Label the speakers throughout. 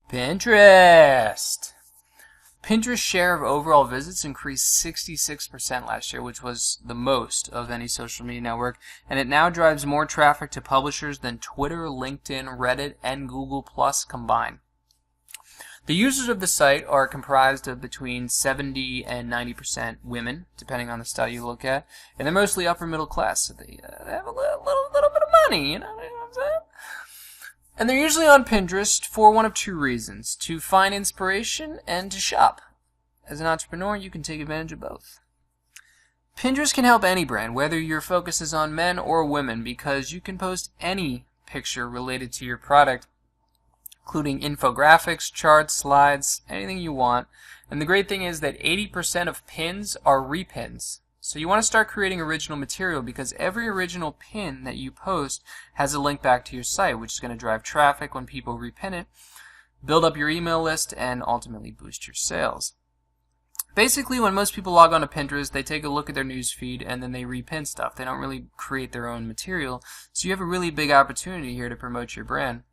Speaker 1: Pinterest. Pinterest's share of overall visits increased 66% last year, which was the most of any social media network, and it now drives more traffic to publishers than Twitter, LinkedIn, Reddit, and Google Plus combined. The users of the site are comprised of between 70 and 90% women, depending on the study you look at, and they're mostly upper middle class, so they have a little bit of money, you know what I'm saying? And they're usually on Pinterest for one of two reasons: to find inspiration and to shop. As an entrepreneur, you can take advantage of both. Pinterest can help any brand, whether your focus is on men or women, because you can post any picture related to your product, including infographics, charts, slides, anything you want. And the great thing is that 80% of pins are repins. So you want to start creating original material, because every original pin that you post has a link back to your site, which is going to drive traffic when people repin it, build up your email list, and ultimately boost your sales. Basically, when most people log on to Pinterest, they take a look at their news feed and then they repin stuff. They don't really create their own material. So you have a really big opportunity here to promote your brand.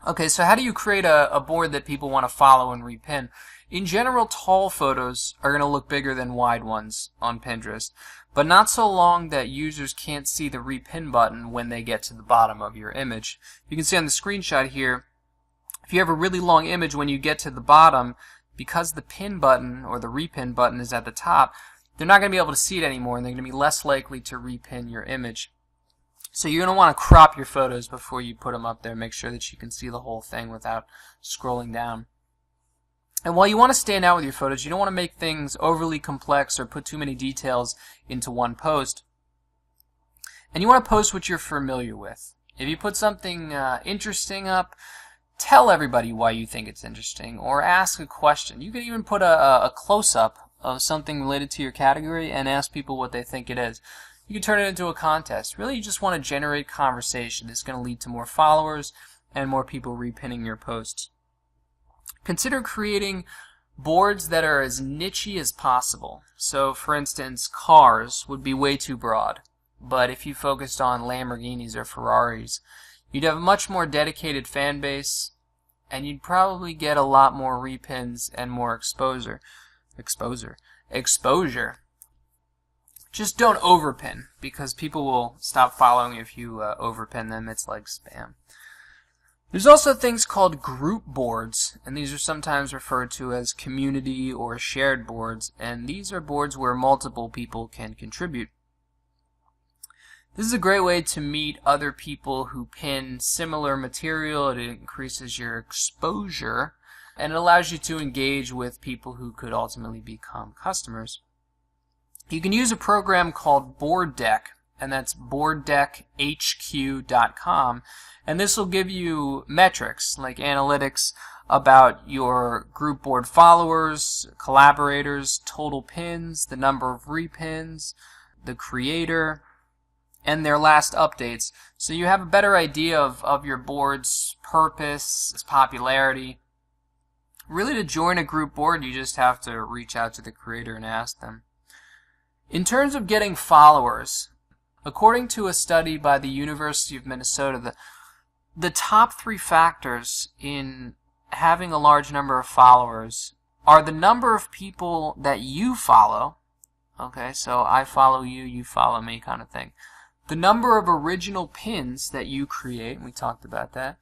Speaker 1: Okay, so how do you create a board that people want to follow and repin? In general, tall photos are going to look bigger than wide ones on Pinterest, but not so long that users can't see the repin button when they get to the bottom of your image. You can see on the screenshot here, if you have a really long image, when you get to the bottom, because the pin button or the repin button is at the top, they're not going to be able to see it anymore, and they're going to be less likely to repin your image. So you're going to want to crop your photos before you put them up there. Make sure that you can see the whole thing without scrolling down. And while you want to stand out with your photos, you don't want to make things overly complex or put too many details into one post. And you want to post what you're familiar with. If you put something interesting up, tell everybody why you think it's interesting, or ask a question. You could even put a close-up of something related to your category and ask people what they think it is. You can turn it into a contest. Really, you just want to generate conversation. It's going to lead to more followers and more people repinning your posts. Consider creating boards that are as niche-y as possible. So, for instance, cars would be way too broad. But if you focused on Lamborghinis or Ferraris, you'd have a much more dedicated fan base, and you'd probably get a lot more repins and more exposure. Just don't overpin, because people will stop following if you overpin them. It's like spam. There's also things called group boards, and these are sometimes referred to as community or shared boards, and these are boards where multiple people can contribute. This is a great way to meet other people who pin similar material. It increases your exposure, and it allows you to engage with people who could ultimately become customers. You can use a program called Board Deck, and that's boarddeck.hq.com, and this will give you metrics like analytics about your group board followers, collaborators, total pins, the number of repins, the creator, and their last updates. So you have a better idea of your board's purpose, its popularity. Really, to join a group board, you just have to reach out to the creator and ask them. In terms of getting followers, according to a study by the University of Minnesota, the top 3 factors in having a large number of followers are the number of people that you follow. Okay, so I follow you, you follow me kind of thing. The number of original pins that you create, and we talked about that,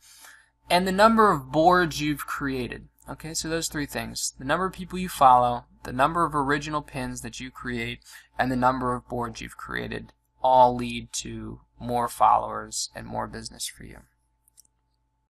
Speaker 1: and the number of boards you've created. Okay, so those 3 things: the number of people you follow, the number of original pins that you create, and the number of boards you've created, all lead to more followers and more business for you.